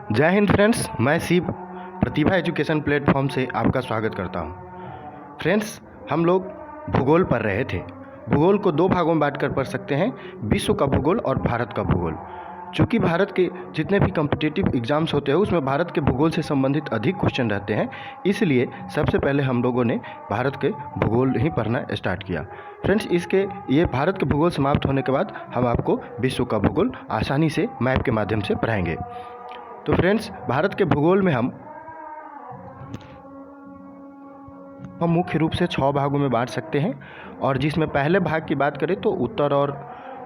जय हिंद फ्रेंड्स, मैं शिव प्रतिभा education platform से आपका स्वागत करता हूं। फ्रेंड्स, हम लोग भूगोल पढ़ रहे थे। भूगोल को दो भागों में बांटकर पढ़ सकते हैं, विश्व का भूगोल और भारत का भूगोल। चूँकि भारत के जितने भी कॉम्पिटिटिव एग्जाम्स होते हैं उसमें भारत के भूगोल से संबंधित अधिक क्वेश्चन रहते हैं, इसलिए सबसे पहले हम लोगों ने भारत के भूगोल ही पढ़ना स्टार्ट किया। फ्रेंड्स, इसके ये भारत के भूगोल समाप्त होने के बाद हम आपको विश्व का भूगोल आसानी से मैप के माध्यम से पढ़ाएंगे। तो फ्रेंड्स, भारत के भूगोल में हम मुख्य रूप से 6 भागों में बांट सकते हैं, और जिसमें पहले भाग की बात करें तो उत्तर और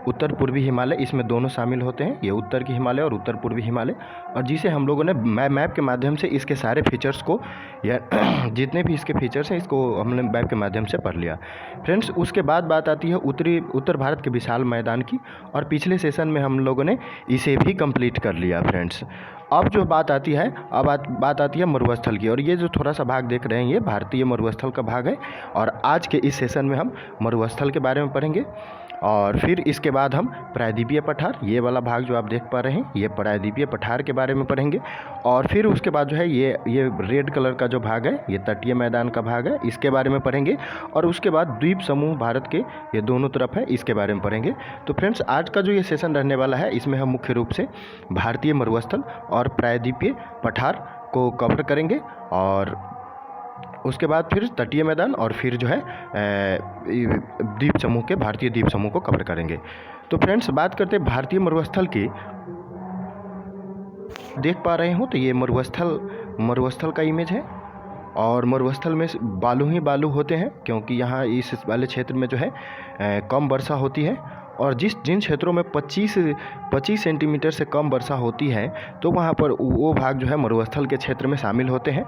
उत्तर पूर्वी हिमालय, इसमें दोनों शामिल होते हैं। ये उत्तर की हिमालय और उत्तर पूर्वी हिमालय, और जिसे हम लोगों ने मैप के माध्यम से इसके सारे फीचर्स को या जितने भी इसके फीचर्स हैं इसको हमने मैप के माध्यम से पढ़ लिया। फ्रेंड्स, उसके बाद बात आती है उत्तर भारत के विशाल मैदान की, और पिछले सेशन में हम लोगों ने इसे भी कंप्लीट कर लिया। फ्रेंड्स, अब जो बात आती है, बात आती है मरुस्थल की, और ये जो थोड़ा सा भाग देख रहे हैं ये भारतीय मरुस्थल का भाग है, और आज के इस सेशन में हम मरुस्थल के बारे में पढ़ेंगे। और फिर इसके बाद हम प्रायद्वीपीय पठार, ये वाला भाग जो आप देख पा रहे हैं, ये प्रायद्वीपीय पठार के बारे में पढ़ेंगे। और फिर उसके बाद जो है ये रेड कलर का जो भाग है ये तटीय मैदान का भाग है, इसके बारे में पढ़ेंगे। और उसके बाद द्वीप समूह भारत के ये दोनों तरफ है, इसके बारे में पढ़ेंगे। तो फ्रेंड्स, आज का जो ये सेशन रहने वाला है इसमें हम मुख्य रूप से भारतीय मरुस्थल और प्रायद्वीपीय पठार को कवर करेंगे, और उसके बाद फिर तटीय मैदान, और फिर जो है द्वीप समूह के भारतीय द्वीप समूह को कवर करेंगे। तो फ्रेंड्स, बात करते हैं भारतीय मरुस्थल की। देख पा रहे हो तो ये मरुस्थल का इमेज है, और मरुस्थल में बालू ही बालू होते हैं, क्योंकि यहाँ इस वाले क्षेत्र में जो है कम वर्षा होती है। और जिन क्षेत्रों में 25 सेंटीमीटर से कम वर्षा होती है तो वहाँ पर वो भाग जो है मरुस्थल के क्षेत्र में शामिल होते हैं।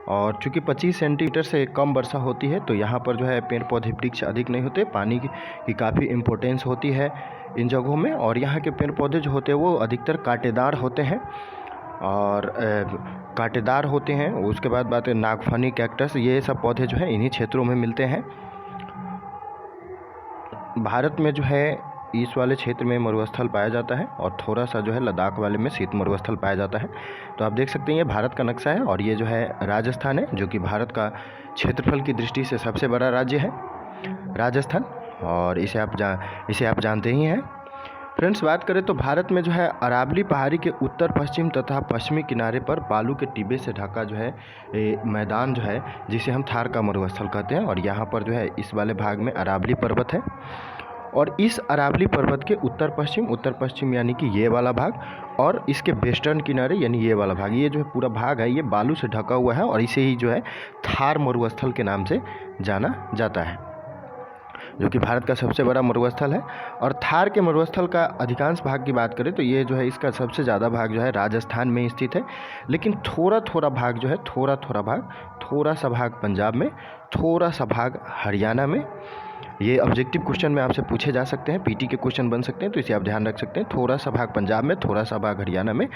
और चूँकि 25 सेंटीमीटर से कम वर्षा होती है तो यहाँ पर जो है पेड़ पौधे वृक्ष अधिक नहीं होते, पानी की काफ़ी इम्पोर्टेंस होती है इन जगहों में। और यहाँ के पेड़ पौधे जो होते हैं वो अधिकतर कांटेदार होते हैं, और कांटेदार होते हैं। उसके बाद बात है नागफनी, कैक्टस, ये सब पौधे जो है इन्हीं क्षेत्रों में मिलते हैं। भारत में जो है इस वाले क्षेत्र में मरुस्थल पाया जाता है, और थोड़ा सा जो है लद्दाख वाले में शीत मरुस्थल पाया जाता है। तो आप देख सकते हैं ये भारत का नक्शा है, और ये जो है राजस्थान है, जो कि भारत का क्षेत्रफल की दृष्टि से सबसे बड़ा राज्य है राजस्थान, और इसे आप जानते ही हैं। फ्रेंड्स, बात करें तो भारत में जो है अरावली पहाड़ी के उत्तर पश्चिम तथा पश्चिमी किनारे पर बालू के टिब्बे से ढका जो है मैदान जो है, जिसे हम थार का मरुस्थल कहते हैं। और यहाँ पर जो है इस वाले भाग में अरावली पर्वत है, और इस अरावली पर्वत के उत्तर पश्चिम यानी कि ये वाला भाग, और इसके वेस्टर्न किनारे यानी ये वाला भाग, ये जो है पूरा भाग है ये बालू से ढका हुआ है, और इसे ही जो है थार मरुस्थल के नाम से जाना जाता है, जो कि भारत का सबसे बड़ा मरुस्थल है। और थार के मरुस्थल का अधिकांश भाग की बात करें तो ये जो है इसका सबसे ज़्यादा भाग जो है राजस्थान में स्थित है, लेकिन थोड़ा भाग जो है थोड़ा सा भाग पंजाब में, थोड़ा सा भाग हरियाणा में। ये ऑब्जेक्टिव क्वेश्चन में आपसे पूछे जा सकते हैं, पीटी के क्वेश्चन बन सकते हैं, तो इसे आप ध्यान रख सकते हैं। थोड़ा सा भाग पंजाब में, थोड़ा सा भाग हरियाणा में,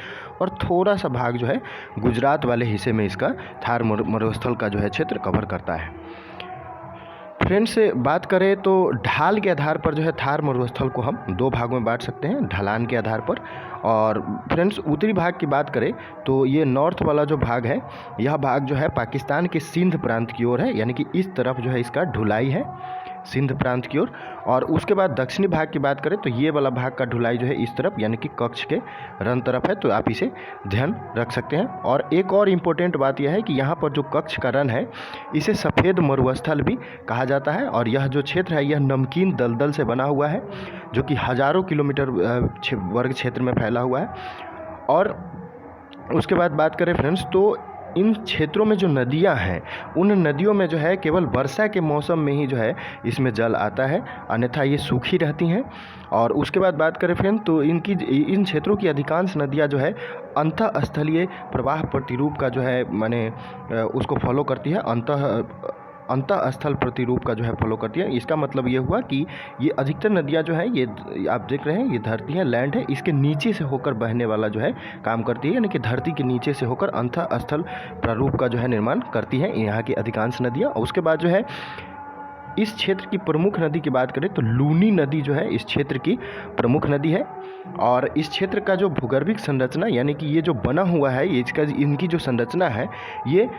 और थोड़ा सा भाग जो है गुजरात वाले हिस्से में इसका थार मरुस्थल का जो है क्षेत्र कवर करता है। फ्रेंड्स, बात करें तो ढाल के आधार पर जो है थार मरुस्थल को हम 2 भागों में बांट सकते हैं, ढलान के आधार पर। और फ्रेंड्स, उत्तरी भाग की बात करें तो ये नॉर्थ वाला जो भाग है, यह भाग जो है पाकिस्तान के सिंध प्रांत की ओर है, यानी कि इस तरफ जो है इसका ढुलाई है सिंध प्रांत की ओर। और उसके बाद दक्षिणी भाग की बात करें तो ये वाला भाग का ढुलाई जो है इस तरफ, यानी कि कच्छ के रन तरफ है, तो आप इसे ध्यान रख सकते हैं। और एक और इम्पोर्टेंट बात यह है कि यहाँ पर जो कच्छ का रन है इसे सफ़ेद मरुस्थल भी कहा जाता है, और यह जो क्षेत्र है यह नमकीन दलदल से बना हुआ है, जो कि हज़ारों किलोमीटर वर्ग क्षेत्र में फैला हुआ है। और उसके बाद बात करें फ्रेंड्स, तो इन क्षेत्रों में जो नदियां हैं उन नदियों में जो है केवल वर्षा के मौसम में ही जो है इसमें जल आता है, अन्यथा ये सूखी रहती हैं। और उसके बाद बात करें फ्रेंड तो इन क्षेत्रों की अधिकांश नदियां जो है अंतःस्थलीय प्रवाह प्रतिरूप का जो है उसको फॉलो करती है, अंतःस्थल प्रतिरूप का जो है फॉलो करती है। इसका मतलब ये हुआ कि ये अधिकतर नदियाँ जो हैं ये आप देख रहे हैं ये धरती है, लैंड है, इसके नीचे से होकर बहने वाला जो है काम करती है, यानी कि धरती के नीचे से होकर अंतःस्थल प्रारूप का जो है निर्माण करती है यहाँ की अधिकांश नदियाँ। और उसके बाद जो है इस क्षेत्र की प्रमुख नदी की बात करें तो लूनी नदी जो है इस क्षेत्र की प्रमुख नदी है। और इस क्षेत्र का जो भूगर्भिक संरचना यानी कि ये जो बना हुआ है इसका इनकी जो संरचना है ये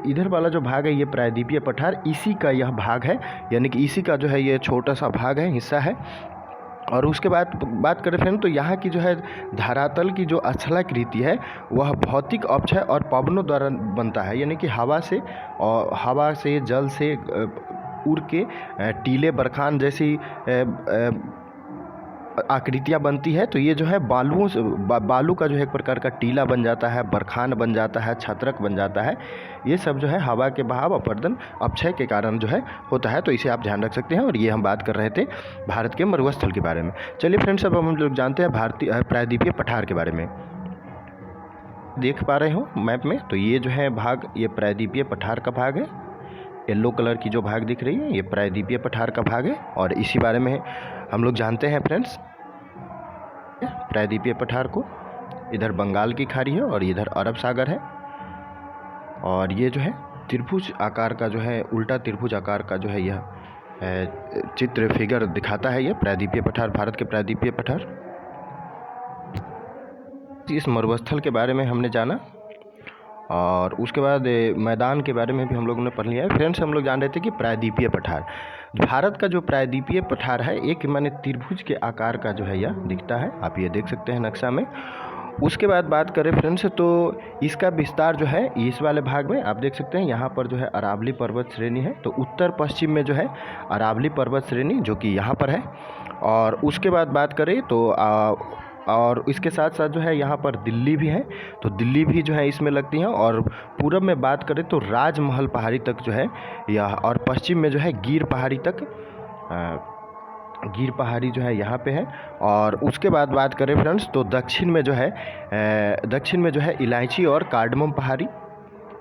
इधर वाला जो भाग है ये प्रायद्वीपीय पठार इसी का यह भाग है, यानी कि इसी का जो है ये छोटा सा भाग है, हिस्सा है। और उसके बाद बात करें फ्रेंड तो यहाँ की जो है धरातल की जो स्थलाकृति है वह भौतिक अपक्षय और पवनों द्वारा बनता है, यानी कि हवा से जल से उड़ के टीले बरखान जैसी आकृतियाँ बनती है। तो ये जो है बालू का जो है एक प्रकार का टीला बन जाता है, बरखान बन जाता है, छत्रक बन जाता है। ये सब जो है हवा के बहाव अपरदन अपक्षय के कारण जो है होता है, तो इसे आप ध्यान रख सकते हैं। और ये हम बात कर रहे थे भारत के मरुस्थल के बारे में। चलिए फ्रेंड्स, अब हम लोग जानते हैं भारतीय प्रायद्वीपीय पठार के बारे में। देख पा रहे हो मैप में, तो ये जो है भाग ये प्रायद्वीपीय पठार का भाग है। येलो कलर की जो भाग दिख रही है ये प्रायद्वीपीय पठार का भाग है, और इसी बारे में हम लोग जानते हैं फ्रेंड्स प्रायद्वीपीय पठार को। इधर बंगाल की खाड़ी है और इधर अरब सागर है, और ये जो है त्रिभुज आकार का जो है उल्टा त्रिभुज आकार का जो है यह चित्र फिगर दिखाता है ये प्रायद्वीपीय पठार, भारत के प्रायद्वीपीय पठार। इस मरुस्थल के बारे में हमने जाना, और उसके बाद मैदान के बारे में भी हम लोगों ने पढ़ लिया है। फ्रेंड्स, हम लोग जान रहे थे कि प्रायद्वीपीय पठार, भारत का जो प्रायद्वीपीय पठार है एक माने त्रिभुज के आकार का जो है यह दिखता है, आप ये देख सकते हैं नक्शा में। उसके बाद बात करें फ्रेंड्स तो इसका विस्तार जो है इस वाले भाग में आप देख सकते हैं, यहाँ पर जो है अरावली पर्वत श्रेणी है, तो उत्तर पश्चिम में जो है अरावली पर्वत श्रेणी जो कि यहाँ पर है। और उसके बाद बात करें तो और इसके साथ साथ जो है यहाँ पर दिल्ली भी है, तो दिल्ली भी जो है इसमें लगती है। और पूरब में बात करें तो राजमहल पहाड़ी तक जो है यह, और पश्चिम में जो है गिर पहाड़ी तक, गिर पहाड़ी जो है यहाँ पे है। और उसके बाद बात करें फ्रेंड्स तो दक्षिण में जो है इलायची और कार्डमम पहाड़ी,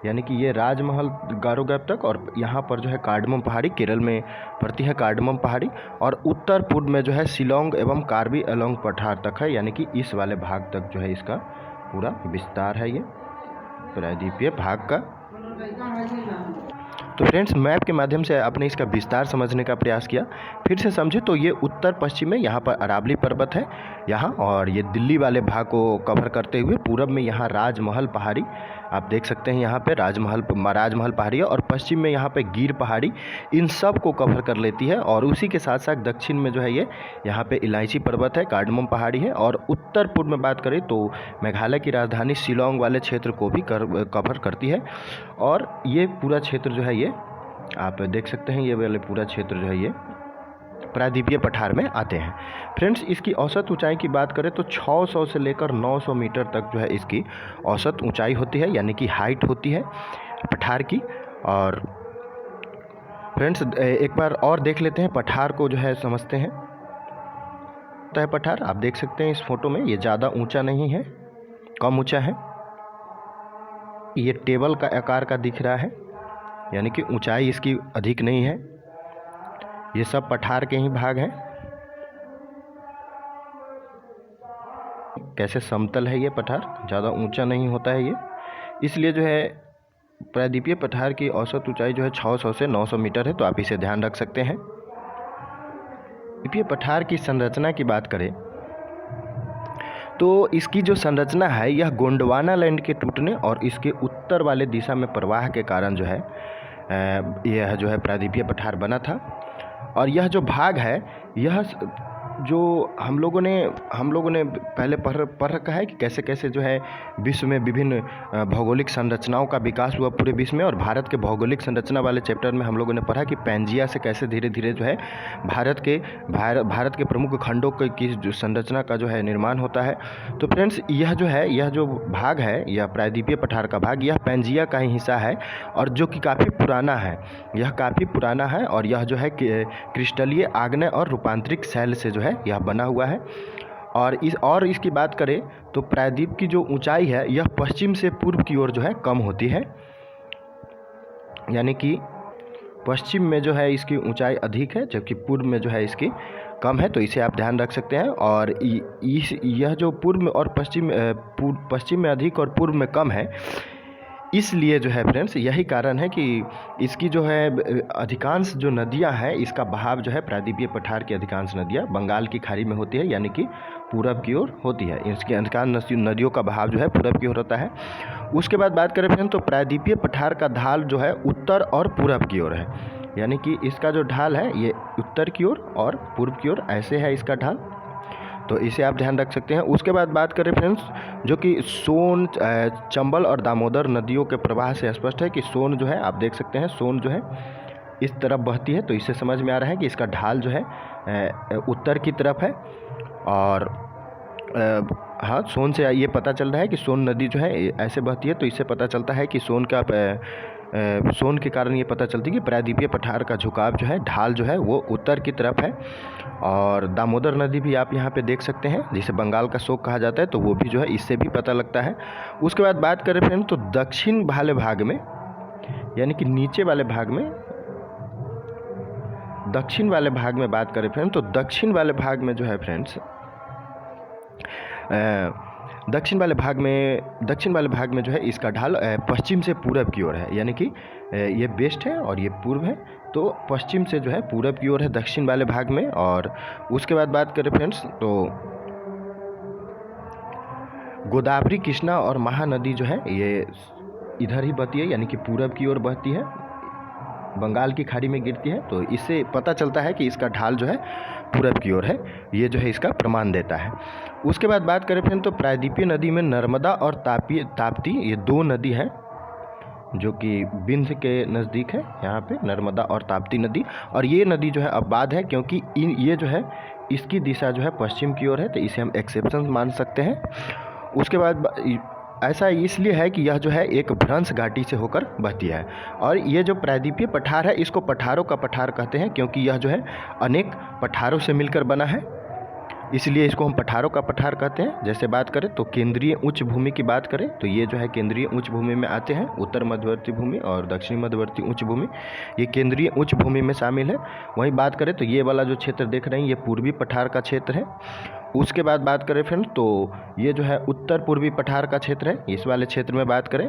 यानी कि ये राजमहल गारो गैप तक, और यहाँ पर जो है कार्डमम पहाड़ी केरल में पड़ती है कार्डमम पहाड़ी। और उत्तर पूर्व में जो है शिलोंग एवं कार्बी एलोंग पठार तक है, यानी कि इस वाले भाग तक जो है इसका पूरा विस्तार है ये प्रायद्वीपीय भाग का। तो फ्रेंड्स, मैप के माध्यम से आपने इसका विस्तार समझने का प्रयास किया। फिर से समझे तो ये उत्तर पश्चिम में यहाँ पर अरावली पर्वत है यहाँ, और ये दिल्ली वाले भाग को कवर करते हुए पूरब में यहाँ राजमहल पहाड़ी आप देख सकते हैं, यहाँ पे राजमहल पहाड़ी है, और पश्चिम में यहाँ पे गिर पहाड़ी इन सब को कवर कर लेती है। और उसी के साथ साथ दक्षिण में जो है ये यहाँ पे इलायची पर्वत है, कार्डमम पहाड़ी है। और उत्तर पूर्व में बात करें तो मेघालय की राजधानी शिलोंग वाले क्षेत्र को भी कवर करती है। और ये पूरा क्षेत्र जो है ये आप देख सकते हैं, ये वाले पूरा क्षेत्र जो है ये प्रायद्वीपीय पठार में आते हैं। फ्रेंड्स, इसकी औसत ऊंचाई की बात करें तो 600 से लेकर 900 मीटर तक जो है इसकी औसत ऊंचाई होती है, यानी कि हाइट होती है पठार की। और फ्रेंड्स, एक बार और देख लेते हैं पठार को जो है समझते हैं। तो है पठार, आप देख सकते हैं इस फोटो में, ये ज़्यादा ऊंचा नहीं है, कम ऊंचा है। ये टेबल का आकार का दिख रहा है, यानी कि ऊंचाई इसकी अधिक नहीं है। ये सब पठार के ही भाग हैं। कैसे समतल है ये पठार, ज़्यादा ऊंचा नहीं होता है ये, इसलिए जो है प्रायद्वीपीय पठार की औसत ऊंचाई जो है 600 से 900 मीटर है, तो आप इसे ध्यान रख सकते हैं। प्रायद्वीपीय पठार की संरचना की बात करें तो इसकी जो संरचना है यह गोंडवाना लैंड के टूटने और इसके उत्तर वाले दिशा में प्रवाह के कारण जो है यह जो है प्रायद्वीपीय पठार बना था। और यह जो भाग है यह जो हम लोगों ने पहले पढ़ रखा है कि कैसे कैसे जो है विश्व में विभिन्न भौगोलिक संरचनाओं का विकास हुआ पूरे विश्व में। और भारत के भौगोलिक संरचना वाले चैप्टर में हम लोगों ने पढ़ा कि पैंजिया से कैसे धीरे धीरे जो है भारत के प्रमुख खंडों की जो संरचना का जो है निर्माण होता है। तो फ्रेंड्स, यह जो भाग है यह प्रायद्वीपीय पठार का भाग, यह पैंजिया का ही हिस्सा है, और जो कि काफ़ी पुराना है, यह काफ़ी पुराना है। और यह जो है क्रिस्टलीय आग्नेय और रूपांतरिक शैल से जो है यह बना हुआ है। और इसकी बात करें तो प्रायद्वीप की जो ऊंचाई है यह पश्चिम से पूर्व की ओर जो है कम होती है, यानी कि पश्चिम में जो है इसकी ऊंचाई अधिक है जबकि पूर्व में जो है इसकी कम है, तो इसे आप ध्यान रख सकते हैं। और यह जो पूर्व में और पश्चिम में अधिक और पूर्व में कम है, इसलिए जो है फ्रेंड्स यही कारण है कि इसकी जो है अधिकांश जो नदियां हैं इसका बहाव जो है प्रायद्वीपीय पठार की अधिकांश नदियां बंगाल की खाड़ी में होती है, यानी कि पूरब की ओर होती है। इसकी अधिकांश नदियों का बहाव जो है पूरब की ओर होता है। उसके बाद बात करें फ्रेंड्स तो प्रायद्वीपीय पठार का ढाल जो है उत्तर और पूरब की ओर है, यानी कि इसका जो ढाल है ये उत्तर की ओर और पूर्व की ओर ऐसे है इसका ढाल, तो इसे आप ध्यान रख सकते हैं। उसके बाद बात करें फ्रेंड्स जो कि सोन, चंबल और दामोदर नदियों के प्रवाह से स्पष्ट है कि सोन जो है आप देख सकते हैं सोन जो है इस तरफ बहती है, तो इससे समझ में आ रहा है कि इसका ढाल जो है उत्तर की तरफ है। और हाँ, सोन से ये पता चल रहा है कि सोन नदी जो है ऐसे बहती है, तो इससे पता चलता है कि सोन के कारण ये पता चलती है कि प्रायद्वीपीय पठार का झुकाव जो है ढाल जो है वो उत्तर की तरफ है। और दामोदर नदी भी आप यहाँ पे देख सकते हैं जिसे बंगाल का शोक कहा जाता है, तो वो भी जो है इससे भी पता लगता है। उसके बाद बात करें फ्रेंड तो दक्षिण वाले भाग में, यानी कि नीचे वाले भाग में, दक्षिण वाले भाग में बात करें फ्रेंड तो दक्षिण वाले भाग में जो है फ्रेंड्स दक्षिण वाले भाग में जो है इसका ढाल पश्चिम से पूरब की ओर है, यानी कि ये वेस्ट है और ये पूर्व है, तो पश्चिम से जो है पूरब की ओर है दक्षिण वाले भाग में। और उसके बाद बात करें फ्रेंड्स तो गोदावरी, कृष्णा और महानदी जो है ये इधर ही बहती है, यानी कि पूरब की ओर बहती है, बंगाल की खाड़ी में गिरती है, तो इससे पता चलता है कि इसका ढाल जो है पूरब की ओर है, ये जो है इसका प्रमाण देता है। उसके बाद बात करें फिर तो प्रायद्वीपीय नदी में नर्मदा और ताप्ती ये दो नदी हैं जो कि बिंद के नज़दीक है, यहाँ पे नर्मदा और ताप्ती नदी। और ये नदी जो है अबाध है क्योंकि ये जो है इसकी दिशा जो है पश्चिम की ओर है, तो इसे हम एक्सेप्शन मान सकते हैं। उसके बाद ऐसा इसलिए है कि यह जो है एक भ्रंश घाटी से होकर बहती है, और ये जो प्रायद्वीपीय पठार है इसको पठारों का पठार कहते हैं क्योंकि यह जो है अनेक पठारों से मिलकर बना है, इसलिए इसको हम पठारों का पठार कहते हैं। जैसे बात करें तो केंद्रीय उच्च भूमि की बात करें तो ये जो है केंद्रीय उच्च भूमि में आते हैं, उत्तर मध्यवर्ती भूमि और दक्षिणी मध्यवर्ती उच्च भूमि ये केंद्रीय उच्च भूमि में शामिल है। वहीं बात करें तो ये वाला जो क्षेत्र देख रहे हैं ये पूर्वी पठार का क्षेत्र है। उसके बाद बात करें फ्रेंड तो ये जो है उत्तर पूर्वी पठार का क्षेत्र है, इस वाले क्षेत्र में बात करें।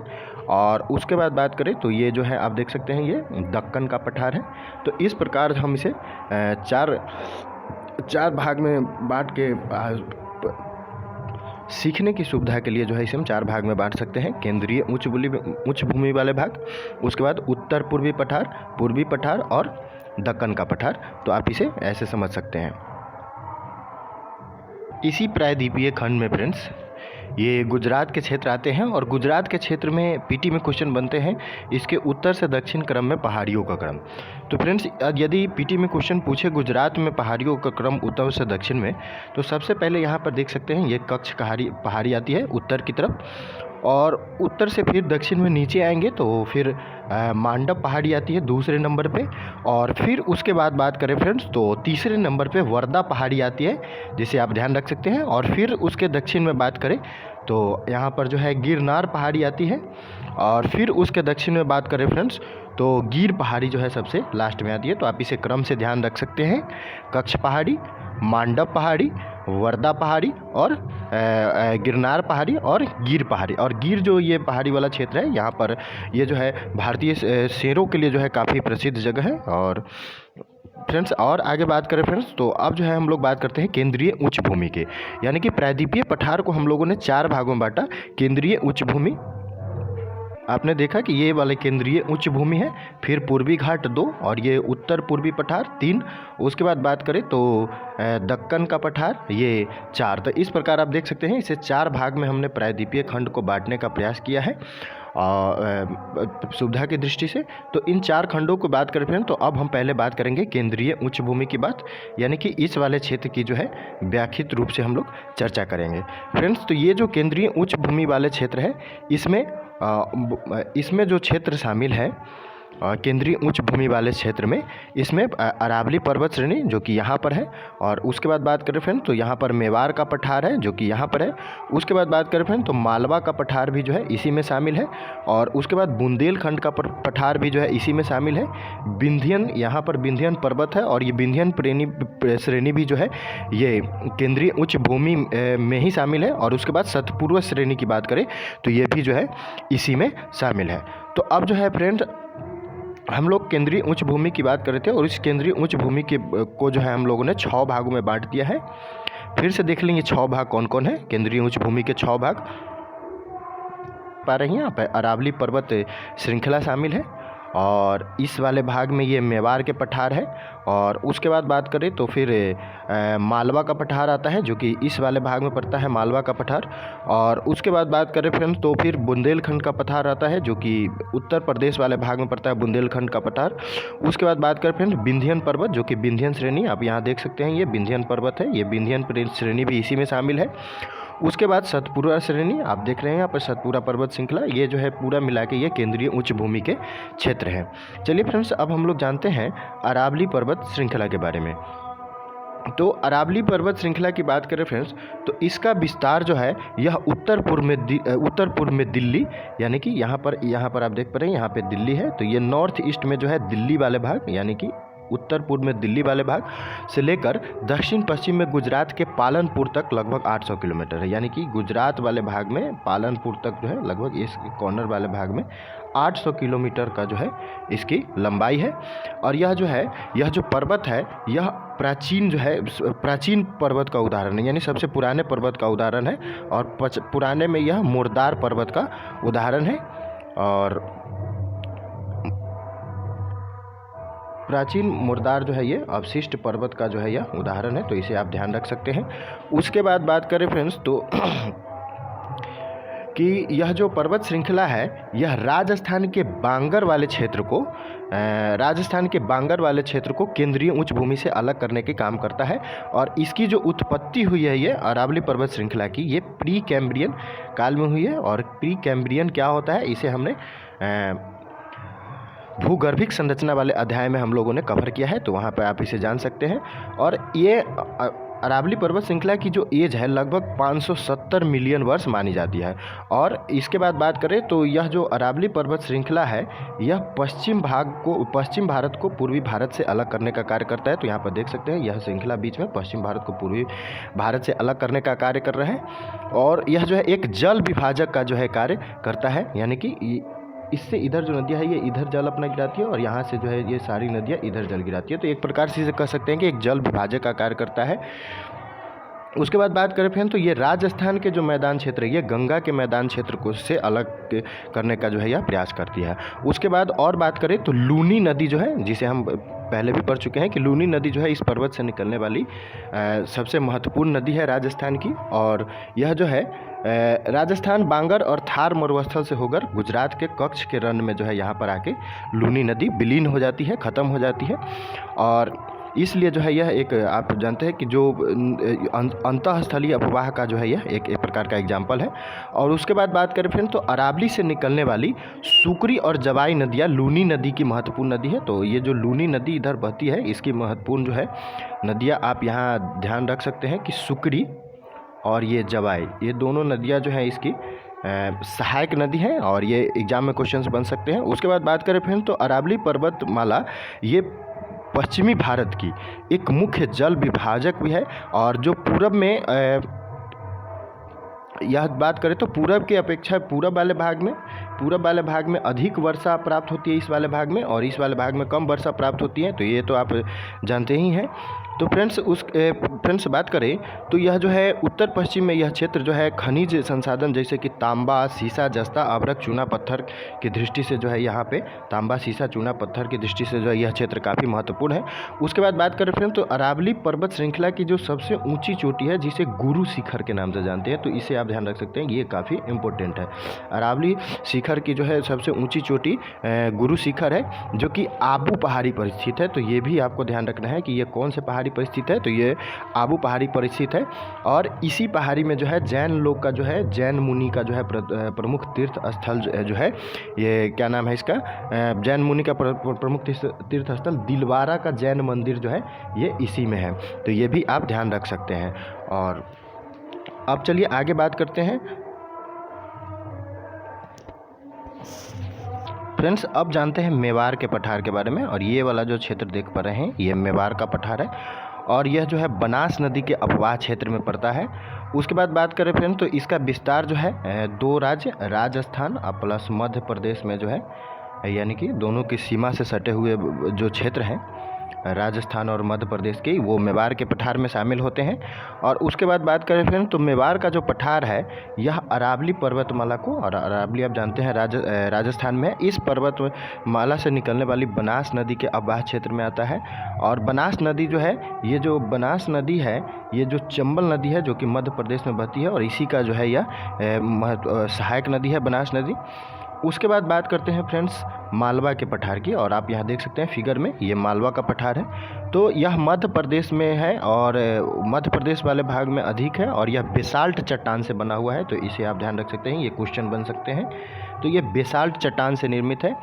और उसके बाद बात करें तो ये जो है आप देख सकते हैं ये दक्कन का पठार है। तो इस प्रकार हम इसे चार भाग में बांट के सीखने की सुविधा के लिए जो है इसे हम चार भाग में बांट सकते हैं, केंद्रीय उच्च भूमि वाले भाग, उसके बाद उत्तर पूर्वी पठार, पूर्वी पठार और दक्कन का पठार। तो आप इसे ऐसे समझ सकते हैं। इसी प्रायद्वीपीय खंड में फ्रेंड्स ये गुजरात के क्षेत्र आते हैं, और गुजरात के क्षेत्र में पीटी में क्वेश्चन बनते हैं इसके उत्तर से दक्षिण क्रम में पहाड़ियों का क्रम। तो फ्रेंड्स यदि पीटी में क्वेश्चन पूछे गुजरात में पहाड़ियों का क्रम उत्तर से दक्षिण में, तो सबसे पहले यहाँ पर देख सकते हैं ये कच्छ पहाड़ी आती है उत्तर की तरफ, और उत्तर से फिर दक्षिण में नीचे आएंगे तो फिर मांडव पहाड़ी आती है दूसरे नंबर पे, और फिर उसके बाद बात करें फ्रेंड्स तो तीसरे नंबर पे वर्दा पहाड़ी आती है जिसे आप ध्यान रख सकते हैं। और फिर उसके दक्षिण में बात करें तो यहाँ पर जो है गिरनार पहाड़ी आती है, और फिर उसके दक्षिण में बात करें फ्रेंड्स तो गिर पहाड़ी जो है सबसे लास्ट में आती है। तो आप इसे क्रम से ध्यान रख सकते हैं, कच्छ पहाड़ी, मांडव पहाड़ी, वर्दा पहाड़ी और गिरनार पहाड़ी और गिर पहाड़ी। और गिर जो ये पहाड़ी वाला क्षेत्र है यहाँ पर ये जो है भारतीय शेरों के लिए जो है काफ़ी प्रसिद्ध जगह है। और फ्रेंड्स और आगे बात करें फ्रेंड्स तो अब जो है हम लोग बात करते हैं केंद्रीय उच्च भूमि के, यानी कि प्रायद्वीपीय पठार को हम लोगों ने चार भागों में बांटा। केंद्रीय उच्च भूमि आपने देखा कि ये वाले केंद्रीय उच्च भूमि है, फिर पूर्वी घाट 2 और ये उत्तर पूर्वी पठार 3, उसके बाद बात करें तो दक्कन का पठार ये 4। तो इस प्रकार आप देख सकते हैं इसे चार भाग में हमने प्रायद्वीपीय खंड को बांटने का प्रयास किया है सुविधा की दृष्टि से। तो इन चार खंडों को बात करें तो अब हम पहले बात करेंगे केंद्रीय उच्च भूमि की बात, यानी कि इस वाले क्षेत्र की जो है व्याख्यित रूप से हम लोग चर्चा करेंगे फ्रेंड्स। तो ये जो केंद्रीय उच्च भूमि वाले क्षेत्र है इसमें जो क्षेत्र शामिल है केंद्रीय उच्च भूमि वाले क्षेत्र में इसमें अरावली पर्वत श्रेणी जो कि यहाँ पर है, और उसके बाद बात करें फ्रेंड तो यहाँ पर मेवाड़ का पठार है जो कि यहाँ पर है। उसके बाद बात करें फ्रेंड तो मालवा का पठार भी जो है इसी में शामिल है, और उसके बाद बुंदेलखंड का पठार भी जो है इसी में शामिल है। विंध्यन, यहाँ पर विंध्यन पर्वत है, और ये विंध्यन श्रेणी भी जो है ये केंद्रीय उच्च भूमि में ही शामिल है। और उसके बाद सतपूर्व श्रेणी की बात करें तो ये भी जो है इसी में शामिल है। तो अब जो है फ्रेंड हम लोग केंद्रीय उच्च भूमि की बात कर रहे थे, और इस केंद्रीय उच्च भूमि को जो है हम लोगों ने 6 भागों में बांट दिया है। फिर से देख लेंगे 6 भाग कौन कौन है। केंद्रीय उच्च भूमि के 6 भाग पा रही हैं यहाँ पर अरावली पर्वत श्रृंखला शामिल है, और इस वाले भाग में ये मेवाड़ के पठार है। और उसके बाद बात करें तो फिर मालवा का पठार आता है जो कि इस वाले भाग में पड़ता है, मालवा का पठार। और उसके बाद बात करें फ्रेंड्स तो फिर बुंदेलखंड का पठार आता है जो कि उत्तर प्रदेश वाले भाग में पड़ता है, बुंदेलखंड का पठार। उसके बाद बात करें फ्रेंड्स विंध्यन पर्वत जो कि विंध्यन श्रेणी, आप यहाँ देख सकते हैं ये विंध्यन पर्वत है, ये विंध्यन श्रेणी भी इसी में शामिल है। उसके बाद सतपुरा श्रेणी, आप देख रहे हैं यहाँ पर सतपुरा पर्वत श्रृंखला, ये जो है पूरा मिला के ये केंद्रीय उच्च भूमि के क्षेत्र हैं। चलिए फ्रेंड्स अब हम लोग जानते हैं अरावली पर्वत श्रृंखला के बारे में। तो अरावली पर्वत श्रृंखला की बात करें फ्रेंड्स तो इसका विस्तार जो है यह उत्तर पूर्व में दिल्ली, यानी कि यहाँ पर आप देख पा रहे हैं यहाँ पे दिल्ली है, तो ये नॉर्थ ईस्ट में जो है दिल्ली वाले भाग, यानी कि उत्तर पूर्व में दिल्ली वाले भाग से लेकर दक्षिण पश्चिम में गुजरात के पालनपुर तक लगभग 800 किलोमीटर है। यानी कि गुजरात वाले भाग में पालनपुर तक जो है लगभग इस कॉर्नर वाले भाग में 800 किलोमीटर का जो है इसकी लंबाई है। और यह जो पर्वत है यह प्राचीन पर्वत का उदाहरण है, यानी सबसे पुराने पर्वत का उदाहरण है, और पुराने में यह मुर्दार पर्वत का उदाहरण है। और प्राचीन मुर्दार जो है ये अवशिष्ट पर्वत का जो है यह उदाहरण है, तो इसे आप ध्यान रख सकते हैं। उसके बाद बात करें फ्रेंड्स तो कि यह जो पर्वत श्रृंखला है यह राजस्थान के बांगर वाले क्षेत्र को केंद्रीय उच्च भूमि से अलग करने के काम करता है। और इसकी जो उत्पत्ति हुई है ये अरावली पर्वत श्रृंखला की, ये प्री कैम्ब्रियन काल में हुई है। और प्री कैम्ब्रियन क्या होता है इसे हमने भूगर्भिक संरचना वाले अध्याय में हम लोगों ने कवर किया है, तो वहाँ पर आप इसे जान सकते हैं। और ये अरावली पर्वत श्रृंखला की जो एज है लगभग 570 मिलियन वर्ष मानी जाती है। और इसके बाद बात करें तो यह जो अरावली पर्वत श्रृंखला है यह पश्चिम भारत को पूर्वी भारत से अलग करने का कार्य करता है। तो यहाँ पर देख सकते हैं यह श्रृंखला बीच में पश्चिम भारत को पूर्वी भारत से अलग करने का कार्य कर रहा है। और यह जो है एक जल विभाजक का जो है कार्य करता है, यानी कि इससे इधर जो नदियाँ है ये इधर जल अपना गिराती है, और यहाँ से जो है ये सारी नदियाँ इधर जल गिराती है। तो एक प्रकार से इसे कह सकते हैं कि एक जल विभाजक का कार्य करता है। उसके बाद बात करें फिर तो ये राजस्थान के जो मैदान क्षेत्र है ये गंगा के मैदान क्षेत्र को से अलग करने का जो है यह प्रयास करती है। उसके बाद और बात करें तो लूनी नदी जो है, जिसे हम पहले भी पढ़ चुके हैं कि लूनी नदी जो है इस पर्वत से निकलने वाली सबसे महत्वपूर्ण नदी है राजस्थान की। और यह जो है राजस्थान बांगर और थार मरुस्थल से होकर गुजरात के कच्छ के रण में जो है यहाँ पर आके लूनी नदी विलीन हो जाती है, ख़त्म हो जाती है। और इसलिए जो है यह एक आप जानते हैं कि जो अंतःस्थलीय अफवाह का जो है यह एक प्रकार का एग्जाम्पल है। और उसके बाद बात करें फिर तो अरावली से निकलने वाली सुकरी और जवाई नदियाँ लूनी नदी की महत्वपूर्ण नदी है। तो ये जो लूनी नदी इधर बहती है इसकी महत्वपूर्ण जो है नदियाँ आप यहाँ ध्यान रख सकते हैं कि सुकरी और ये जवाई, ये दोनों नदियाँ जो हैं इसकी सहायक नदी है, और ये एग्जाम में क्वेश्चंस बन सकते हैं। उसके बाद बात करें फिर तो अरावली पर्वतमाला ये पश्चिमी भारत की एक मुख्य जल विभाजक भी है। और जो पूरब में यह बात करें तो पूरब की अपेक्षा पूरब वाले भाग में अधिक वर्षा प्राप्त होती है इस वाले भाग में, और इस वाले भाग में कम वर्षा प्राप्त होती है। तो ये तो आप जानते ही हैं। तो फ्रेंड्स बात करें तो यह जो है उत्तर पश्चिम में यह क्षेत्र जो है खनिज संसाधन जैसे कि तांबा, सीसा, जस्ता, अभ्रक, चूना पत्थर की दृष्टि से जो है यहाँ पे तांबा, सीसा, चूना पत्थर की दृष्टि से जो है यह क्षेत्र काफ़ी महत्वपूर्ण है। उसके बाद बात करें फ्रेंड्स तो अरावली पर्वत श्रृंखला की जो सबसे ऊँची चोटी है जिसे गुरु शिखर के नाम से जानते हैं, तो इसे आप ध्यान रख सकते हैं, ये काफ़ी इंपॉर्टेंट है। अरावली शिखर की जो है सबसे ऊँची चोटी गुरु शिखर है जो कि आबू पहाड़ी पर स्थित है। तो ये भी आपको ध्यान रखना है कि ये कौन से पहाड़ी पहाड़ी पर स्थित है, तो ये आबू पहाड़ी पर स्थित है। और इसी पहाड़ी में जो है जैन लोग का जो है, जैन मुनि का जो है प्रमुख तीर्थ स्थल जो है, ये क्या नाम है इसका, जैन मुनि का प्रमुख तीर्थ स्थल दिलवारा का जैन मंदिर जो है ये इसी में है, तो ये भी आप ध्यान रख सकते हैं। और अब चलिए आगे बात करते हैं फ्रेंड्स। अब जानते हैं मेवाड़ के पठार के बारे में। और ये वाला जो क्षेत्र देख पा रहे हैं ये मेवाड़ का पठार है और यह जो है बनास नदी के अपवाह क्षेत्र में पड़ता है। उसके बाद बात करें फ्रेंड्स तो इसका विस्तार जो है 2 राज्य राजस्थान और प्लस मध्य प्रदेश में जो है, यानी कि दोनों की सीमा से सटे हुए जो क्षेत्र हैं राजस्थान और मध्य प्रदेश के, वो मेवाड़ के पठार में शामिल होते हैं। और उसके बाद बात करें फ्रेंड्स तो मेवाड़ का जो पठार है यह अरावली पर्वतमाला को, और अरावली आप जानते हैं राजस्थान में, इस पर्वतमाला से निकलने वाली बनास नदी के अपवाह क्षेत्र में आता है। और बनास नदी जो है, ये जो बनास नदी है ये जो चंबल नदी है जो कि मध्य प्रदेश में बहती है और इसी का जो है यह सहायक नदी है बनास नदी। उसके बाद बात करते हैं फ्रेंड्स मालवा के पठार की। और आप यहाँ देख सकते हैं फिगर में, ये मालवा का पठार है। तो यह मध्य प्रदेश में है और मध्य प्रदेश वाले भाग में अधिक है और यह बेसाल्ट चट्टान से बना हुआ है, तो इसे आप ध्यान रख सकते हैं, ये क्वेश्चन बन सकते हैं। तो ये बेसाल्ट चट्टान से निर्मित है।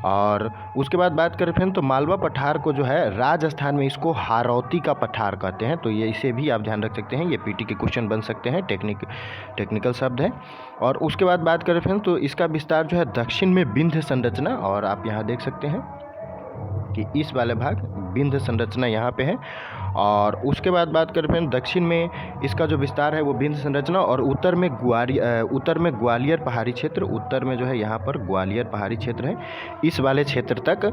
और उसके बाद बात करें फ्रेंड तो मालवा पठार को जो है राजस्थान में इसको हारौती का पठार कहते हैं, तो ये इसे भी आप ध्यान रख सकते हैं, ये पीटी के क्वेश्चन बन सकते हैं, टेक्निकल शब्द है। और उसके बाद बात करें फ्रेंड तो इसका विस्तार जो है दक्षिण में विंध्य संरचना, और आप यहाँ देख सकते हैं कि इस वाले भाग विंध्य संरचना यहाँ पे है। और उसके बाद बात करें फ्रेंड दक्षिण में इसका जो विस्तार है वो विंध्य संरचना, और उत्तर में ग्वालियर पहाड़ी क्षेत्र, उत्तर में जो है यहाँ पर ग्वालियर पहाड़ी क्षेत्र है इस वाले क्षेत्र तक।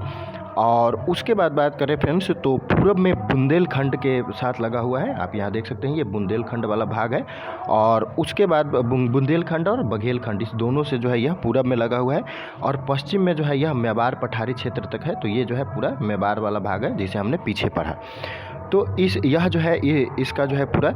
और उसके बाद बात करें फ्रेंड्स तो पूरब में बुंदेलखंड के साथ लगा हुआ है, आप यहाँ देख सकते हैं ये बुंदेलखंड वाला भाग है। और उसके बाद बुंदेलखंड और बघेलखंड इस दोनों से जो है यह पूरब में लगा हुआ है। और पश्चिम में जो है यह मेवाड़ पठारी क्षेत्र तक है, तो ये जो है पूरा मेवाड़ वाला भाग है जिसे हमने पीछे पढ़ा। तो यह जो है ये इसका जो है पूरा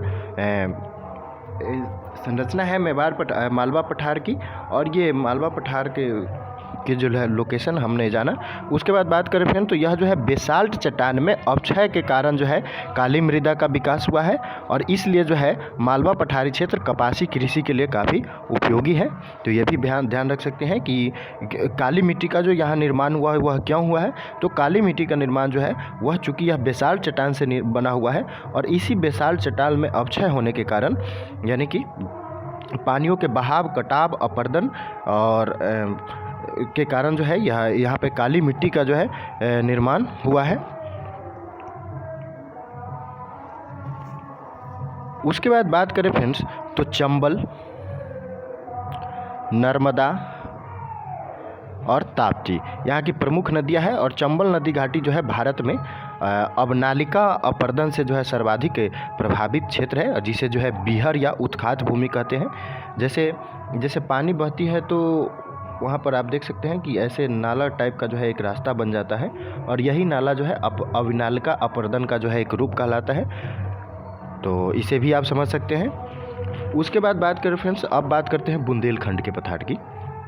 संरचना है मालवा पठार की। और ये मालवा पठार के जो है लोकेशन हमने जाना। उसके बाद बात करें फ्रेंड तो यह जो है बेसाल्ट चट्टान में अवक्षय के कारण जो है काली मृदा का विकास हुआ है, और इसलिए जो है मालवा पठारी क्षेत्र कपासी कृषि के लिए काफ़ी उपयोगी है। तो ये भी ध्यान रख सकते हैं कि काली मिट्टी का जो यहाँ निर्माण हुआ है वह क्यों हुआ है, तो काली मिट्टी का निर्माण जो है वह चूँकि यह बेसाल्ट चट्टान से बना हुआ है, और इसी बेसाल्ट चट्टान में अवक्षय होने के कारण, यानी कि पानियों के बहाव, कटाव, अपर्दन और के कारण जो है यहाँ पे काली मिट्टी का जो है निर्माण हुआ है। उसके बाद बात करें फ्रेंड्स तो चंबल, नर्मदा और ताप्ती यहाँ की प्रमुख नदियाँ हैं। और चंबल नदी घाटी जो है भारत में अब नालिका अपर्दन से जो है सर्वाधिक प्रभावित क्षेत्र है, जिसे जो है बीहर या उत्खात भूमि कहते हैं। जैसे पानी बहती है तो वहाँ पर आप देख सकते हैं कि ऐसे नाला टाइप का जो है एक रास्ता बन जाता है, और यही नाला जो है अविनालिका अपर्दन का जो है एक रूप कहलाता है, तो इसे भी आप समझ सकते हैं। उसके बाद बात करें फ्रेंड्स, अब बात करते हैं बुंदेलखंड के पठार की।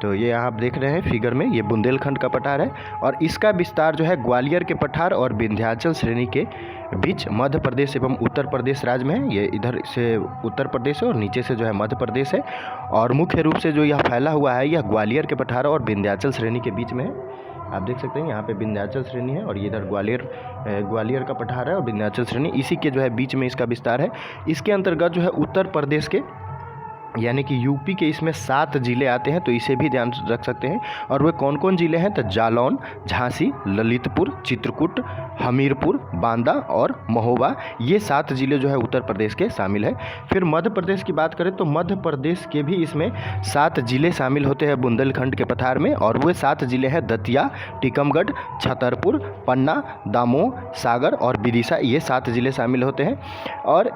तो ये आप देख रहे हैं फिगर में, ये बुंदेलखंड का पठार है, और इसका विस्तार जो है ग्वालियर के पठार और विंध्याचल श्रेणी के बीच मध्य प्रदेश एवं उत्तर प्रदेश राज्य में है। ये इधर से उत्तर प्रदेश है और नीचे से जो है मध्य प्रदेश है, और मुख्य रूप से जो यह फैला हुआ है यह ग्वालियर के पठार और विंध्याचल श्रेणी के बीच में है। आप देख सकते हैं यहाँ पे विंध्याचल श्रेणी है और इधर ग्वालियर का पठार है और विंध्याचल श्रेणी इसी के जो है बीच में इसका विस्तार है। इसके अंतर्गत जो है उत्तर प्रदेश के यानी कि यूपी के इसमें 7 जिले आते हैं, तो इसे भी ध्यान रख सकते हैं। और वे कौन कौन जिले हैं, तो जालौन, झांसी, ललितपुर, चित्रकूट, हमीरपुर, बांदा और महोबा, ये 7 जिले जो है उत्तर प्रदेश के शामिल है। फिर मध्य प्रदेश की बात करें तो मध्य प्रदेश के भी इसमें 7 जिले शामिल होते हैं बुंदेलखंड के पठार में, और वे 7 जिले हैं दतिया, टीकमगढ़, छतरपुर, पन्ना, दामोह, सागर और विदिशा, ये 7 जिले शामिल होते हैं। और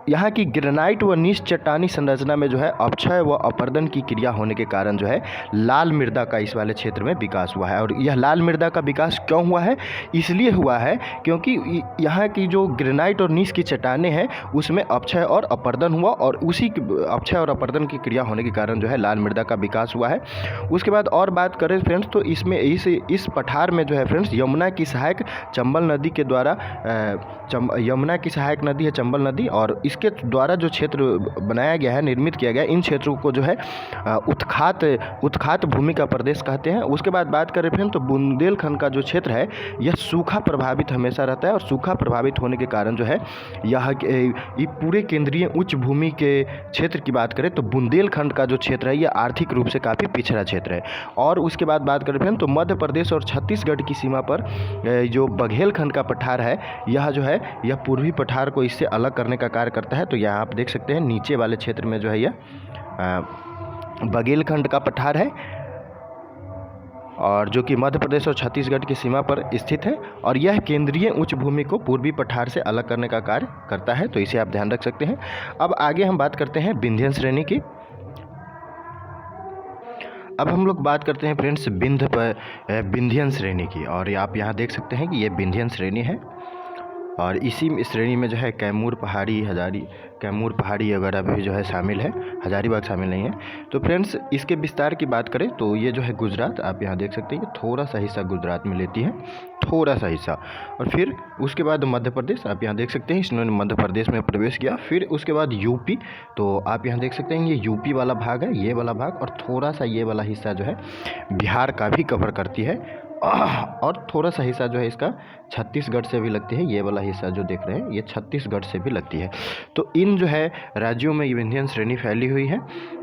यहाँ की ग्रेनाइट व नीच चट्टानी संरचना में जो है अपक्षय व अपरदन की क्रिया होने के कारण जो है लाल मृदा का इस वाले क्षेत्र में विकास हुआ है। और यह लाल मृदा का विकास क्यों हुआ है? इसलिए हुआ है क्योंकि यहाँ की जो ग्रेनाइट और नीच की चट्टानें हैं उसमें अपक्षय और अपरदन हुआ, और उसी अपक्षय और अपरदन की क्रिया होने के कारण जो है लाल मृदा का विकास हुआ है। उसके बाद और बात करें फ्रेंड्स तो इसमें इस पठार में जो है फ्रेंड्स यमुना की सहायक चंबल नदी के द्वारा यमुना की सहायक नदी है चंबल नदी, और इसके द्वारा जो क्षेत्र बनाया गया है, निर्मित किया गया है, इन क्षेत्रों को जो है उत्खात भूमि का प्रदेश कहते हैं। उसके बाद बात करें फ्रेंड्स तो बुंदेलखंड का जो क्षेत्र है यह सूखा प्रभावित हमेशा रहता है, और सूखा प्रभावित होने के कारण जो है यह पूरे केंद्रीय उच्च भूमि के क्षेत्र की बात करें तो बुंदेलखंड का जो क्षेत्र है यह आर्थिक रूप से काफ़ी पिछड़ा क्षेत्र है। और उसके बाद बात करें फ्रेंड्स तो मध्य प्रदेश और छत्तीसगढ़ की सीमा पर जो बघेलखंड का पठार है यह जो है यह पूर्वी पठार को इससे अलग करने का कार्य करता है। तो यहाँ आप देख सकते हैं नीचे वाले क्षेत्र में जो है यह बघेलखंड का पठार है, और जो कि मध्य प्रदेश और छत्तीसगढ़ की सीमा पर स्थित है, और यह केंद्रीय उच्च भूमि को पूर्वी पठार से अलग करने का कार्य करता है। तो इसे आप ध्यान रख सकते हैं। अब आगे हम बात करते हैं विंध्यन श्रेणी की। अब हम लोग बात करते हैं फ्रेंड्स विंध्यन श्रेणी की, और आप यहाँ देख सकते हैं कि ये विंध्यन श्रेणी है, और इसी श्रेणी में जो है कैमूर पहाड़ी वगैरह भी जो है शामिल है, हजारीबाग शामिल नहीं है। तो फ्रेंड्स इसके विस्तार की बात करें तो ये जो है गुजरात, आप यहाँ देख सकते हैं कि थोड़ा सा हिस्सा गुजरात में लेती है, थोड़ा सा हिस्सा, और फिर उसके बाद मध्य प्रदेश, आप यहाँ देख सकते हैं इन्होंने मध्य प्रदेश में प्रवेश किया। फिर उसके बाद यूपी, तो आप यहाँ देख सकते हैं ये यूपी वाला भाग है, ये वाला भाग, और थोड़ा सा ये वाला हिस्सा जो है बिहार का भी कवर करती है, और थोड़ा सा हिस्सा जो है इसका छत्तीसगढ़ से भी लगती है। ये वाला हिस्सा जो देख रहे हैं ये छत्तीसगढ़ से भी लगती है। तो इन जो है राज्यों में विंध्यन श्रेणी फैली हुई है,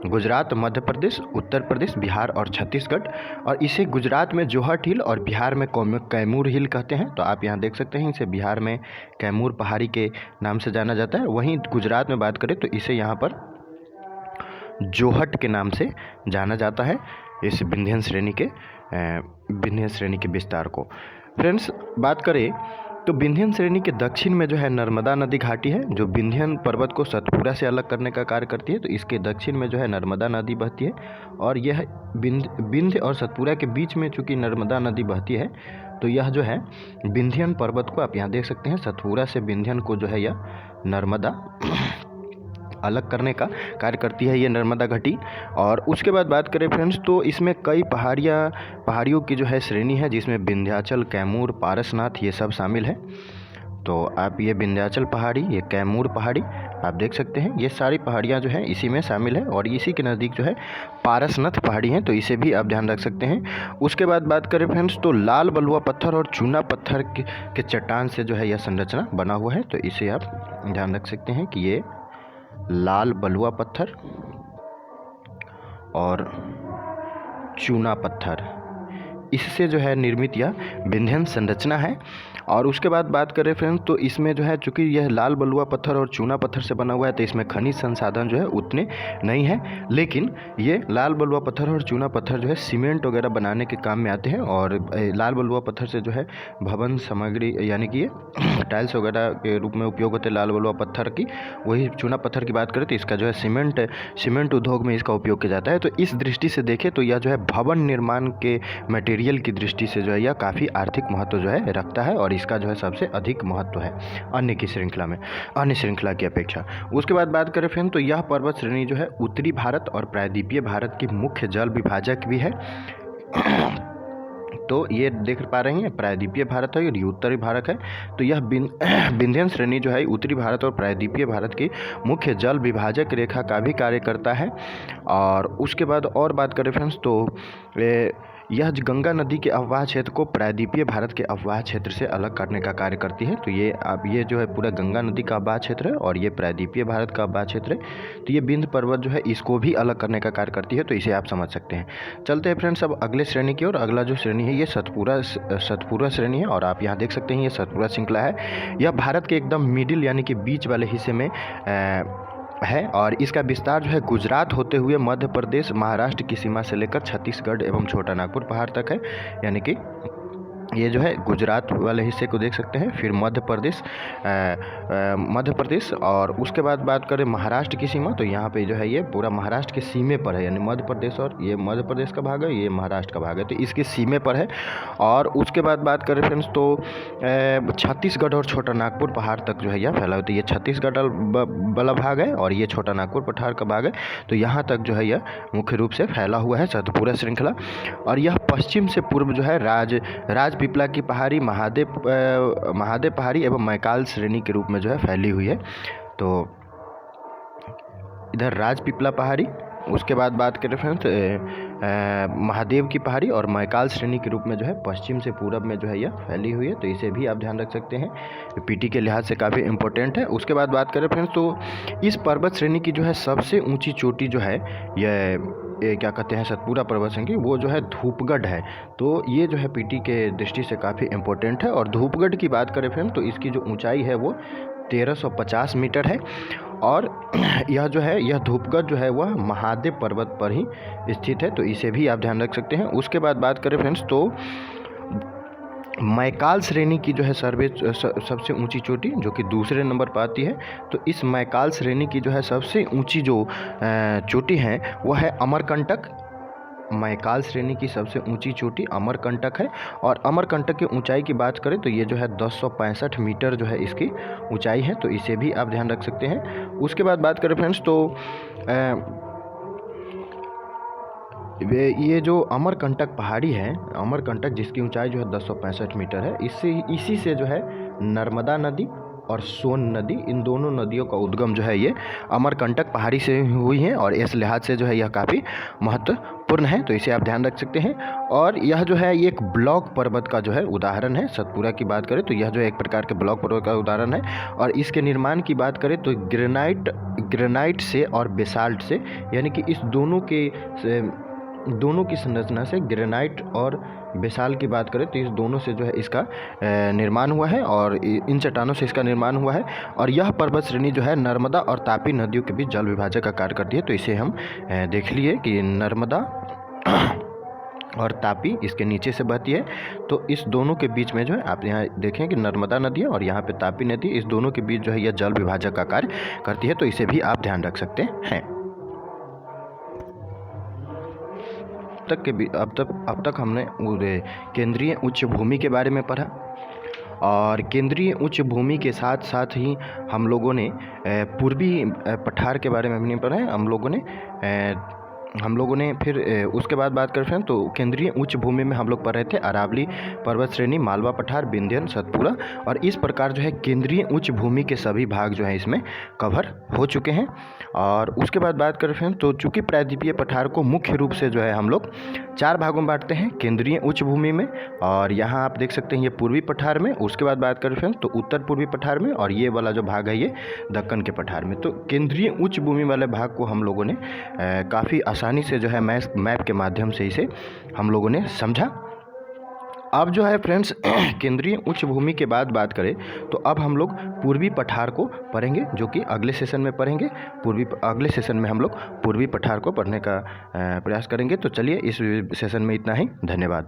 गुजरात, मध्य प्रदेश, उत्तर प्रदेश, बिहार और छत्तीसगढ़। और इसे गुजरात में जोहट हिल और बिहार में कैमूर हिल कहते हैं। तो आप यहाँ देख सकते हैं इसे बिहार में कैमूर पहाड़ी के नाम से जाना जाता है। वहीं गुजरात में बात करें तो इसे यहाँ पर जोहट के नाम से जाना जाता है, इस विंध्यन श्रेणी के विस्तार को। फ्रेंड्स बात करें तो विंध्यन श्रेणी के दक्षिण में जो है नर्मदा नदी घाटी है, जो विंध्यन पर्वत को सतपुरा से अलग करने का कार्य करती है। तो इसके दक्षिण में जो है नर्मदा नदी बहती है, और यह विंध्य और सतपुरा के बीच में चूँकि नर्मदा नदी बहती है तो यह जो है विंध्यन पर्वत को, आप यहाँ देख सकते हैं सतपुरा से विंध्यन को जो है यह नर्मदा अलग करने का कार्य करती है, ये नर्मदा घाटी। और उसके बाद बात करें फ्रेंड्स तो इसमें कई पहाड़ियों की जो है श्रेणी है, जिसमें विंध्याचल, कैमूर, पारसनाथ ये सब शामिल है। तो आप ये विंध्याचल पहाड़ी, ये कैमूर पहाड़ी आप देख सकते हैं, ये सारी पहाड़ियाँ जो हैं इसी में शामिल है, और इसी के नज़दीक जो है पारसनाथ पहाड़ी है, तो इसे भी आप ध्यान रख सकते हैं। उसके बाद बात करें फ्रेंड्स तो लाल बलुआ पत्थर और चूना पत्थर के चट्टान से जो है यह संरचना बना हुआ है। तो इसे आप ध्यान रख सकते हैं कि ये लाल बलुआ पत्थर और चूना पत्थर, इससे जो है निर्मित यह विंध्यन संरचना है। और उसके बाद बात करें फ्रेंड्स तो इसमें जो है चूँकि यह लाल बलुआ पत्थर और चूना पत्थर से बना हुआ है तो इसमें खनिज संसाधन जो है उतने नहीं है, लेकिन ये लाल बलुआ पत्थर और चूना पत्थर जो है सीमेंट वगैरह बनाने के काम में आते हैं। और लाल बलुआ पत्थर से जो है भवन सामग्री यानी कि ये टाइल्स वगैरह के रूप में उपयोग होते हैं लाल बलुआ पत्थर की। वही चूना पत्थर की बात करें तो इसका जो है सीमेंट उद्योग में इसका उपयोग किया जाता है। तो इस दृष्टि से देखें तो यह जो है भवन निर्माण के मटेरियल की दृष्टि से जो है यह काफ़ी आर्थिक महत्व जो है रखता है, और इसका जो है सबसे अधिक महत्व है अन्य श्रृंखला की अपेक्षा। उसके बाद बात करें फ्रेंड तो यह पर्वत श्रेणी जो है उत्तरी भारत और प्रायद्वीपीय भारत की मुख्य जल विभाजक भी है। तो ये देख पा रहे हैं प्रायद्वीपीय भारत है और ये उत्तरी भारत है। तो यह विंध्यन श्रेणी जो है उत्तरी भारत और प्रायद्वीपीय भारत की मुख्य जल विभाजक रेखा का भी कार्य करता है। और उसके बाद और बात करें फ्रेंड्स तो यह गंगा नदी के अफवाह क्षेत्र को प्रायद्वीपीय भारत के अफवाह क्षेत्र से अलग करने का कार्य करती है। तो ये जो है पूरा गंगा नदी का अफवाह क्षेत्र है और ये प्रायद्वीपीय भारत का अफवाह क्षेत्र है। तो ये विंध्य पर्वत जो है इसको भी अलग करने का कार्य करती है। तो इसे आप समझ सकते हैं। चलते हैं फ्रेंड्स अब अगले श्रेणी की ओर। अगला जो श्रेणी है ये सतपुरा श्रेणी है, और आप यहाँ देख सकते हैं ये सतपुरा श्रृंखला है। यह भारत के एकदम मिडिल यानी कि बीच वाले हिस्से में है, और इसका विस्तार जो है गुजरात होते हुए मध्य प्रदेश, महाराष्ट्र की सीमा से लेकर छत्तीसगढ़ एवं छोटा नागपुर पहाड़ तक है। यानी कि ये जो है गुजरात वाले हिस्से को देख सकते हैं। फिर मध्य प्रदेश और उसके बाद बात करें महाराष्ट्र की सीमा, तो यहाँ पे जो है ये पूरा महाराष्ट्र के सीमे पर है, यानी मध्य प्रदेश, और ये मध्य प्रदेश का भाग है, ये महाराष्ट्र का भाग है, तो इसके सीमे पर है। और उसके बाद बात करें फ्रेंड्स तो छत्तीसगढ़ और छोटा नागपुर पहाड़ तक जो है यह फैला हुआ है। तो ये छत्तीसगढ़ वाला भाग है और ये छोटा नागपुर पठार का भाग है, तो यहाँ तक जो है यह मुख्य रूप से फैला हुआ है सतपुरा श्रृंखला। और यह पश्चिम से पूर्व जो है राजपीपला की पहाड़ी, महादेव पहाड़ी एवं मैकाल श्रेणी के रूप में जो है फैली हुई है। तो इधर राजपीपला पहाड़ी, उसके बाद बात करें फ्रेंड्स महादेव की पहाड़ी और मैकाल श्रेणी के रूप में जो है पश्चिम से पूरब में जो है यह फैली हुई है। तो इसे भी आप ध्यान रख सकते हैं, पीटी के लिहाज से काफ़ी इंपॉर्टेंट है। उसके बाद बात करें फ्रेंड्स तो इस पर्वत श्रेणी की जो है सबसे ऊंची चोटी जो है ये क्या कहते हैं सतपुरा पर्वत श्रृंखला, वो जो है धूपगढ़ है। तो ये जो है पीटी के दृष्टि से काफ़ी इंपॉर्टेंट है। और धूपगढ़ की बात करें फ्रेंड्स तो इसकी जो ऊंचाई है वो 1350 मीटर है। और यह जो है यह धूपगढ़ जो है वह महादेव पर्वत पर ही स्थित है, तो इसे भी आप ध्यान रख सकते हैं। उसके बाद बात करें फ्रेंड्स तो मैकाल श्रेणी की जो है सबसे ऊंची चोटी जो कि दूसरे नंबर पर आती है, तो इस मैकाल श्रेणी की जो है सबसे ऊंची जो चोटी है वह है अमरकंटक। मैकाल श्रेणी की सबसे ऊंची चोटी अमरकंटक है। और अमरकंटक की ऊंचाई की बात करें तो ये जो है 1065 मीटर जो है इसकी ऊंचाई है, तो इसे भी आप ध्यान रख सकते हैं। उसके बाद बात करें फ्रेंड्स तो ये जो अमरकंटक पहाड़ी है, अमरकंटक जिसकी ऊंचाई जो है 1065 मीटर है, इसी से जो है नर्मदा नदी और सोन नदी, इन दोनों नदियों का उद्गम जो है ये अमरकंटक पहाड़ी से हुई है। और इस लिहाज से जो है यह काफ़ी महत्वपूर्ण है, तो इसे आप ध्यान रख सकते हैं। और यह जो है ये एक ब्लॉक पर्वत का जो है उदाहरण है। सतपुरा की बात करें तो यह जो है एक प्रकार के ब्लॉक पर्वत का उदाहरण है। और इसके निर्माण की बात करें तो ग्रेनाइट से और बेसाल्ट से, यानी कि इस दोनों की संरचना से, ग्रेनाइट और बेसाल्ट की बात करें तो इस दोनों से जो है इसका निर्माण हुआ है और इन चट्टानों से इसका निर्माण हुआ है। और यह पर्वत श्रेणी जो है नर्मदा और तापी नदियों के बीच जल विभाजक का कार्य करती है। तो इसे हम देख लिए कि नर्मदा और तापी इसके नीचे से बहती है, तो इस दोनों के बीच में जो है आप यहाँ देखें कि नर्मदा नदी है और यहाँ पे तापी नदी, इस दोनों के बीच जो है यह जल विभाजक का कार्य करती है, तो इसे भी आप ध्यान रख सकते हैं। अब तक हमने केंद्रीय उच्च भूमि के बारे में पढ़ा, और केंद्रीय उच्च भूमि के साथ साथ ही हम लोगों ने पूर्वी पठार के बारे में भी नहीं पढ़ा है हम लोगों ने फिर उसके बाद बात करें तो केंद्रीय उच्च भूमि में हम लोग पढ़ रहे थे अरावली पर्वत श्रेणी, मालवा पठार, विंध्यन, सतपुरा। और इस प्रकार जो है केंद्रीय उच्च भूमि के सभी भाग जो है इसमें कवर हो चुके हैं। और उसके बाद बात करें फ्रेंड्स तो चूँकि प्रायद्वीपीय पठार को मुख्य रूप से जो है हम लोग 4 भागों में बांटते हैं केंद्रीय उच्च भूमि में, और यहाँ आप देख सकते हैं ये पूर्वी पठार में। उसके बाद बात करें फ्रेंड्स तो उत्तर पूर्वी पठार में, और ये वाला जो भाग है ये दक्कन के पठार में। तो केंद्रीय उच्च भूमि वाले भाग को हम लोगों ने काफ़ी आसानी से जो है मैप के माध्यम से इसे हम लोगों ने समझा। अब जो है फ्रेंड्स केंद्रीय उच्च भूमि के बाद बात करें तो अब हम लोग पूर्वी पठार को पढ़ेंगे, जो कि अगले सेशन में पढ़ेंगे। अगले सेशन में हम लोग पूर्वी पठार को पढ़ने का प्रयास करेंगे। तो चलिए इस सेशन में इतना ही, धन्यवाद।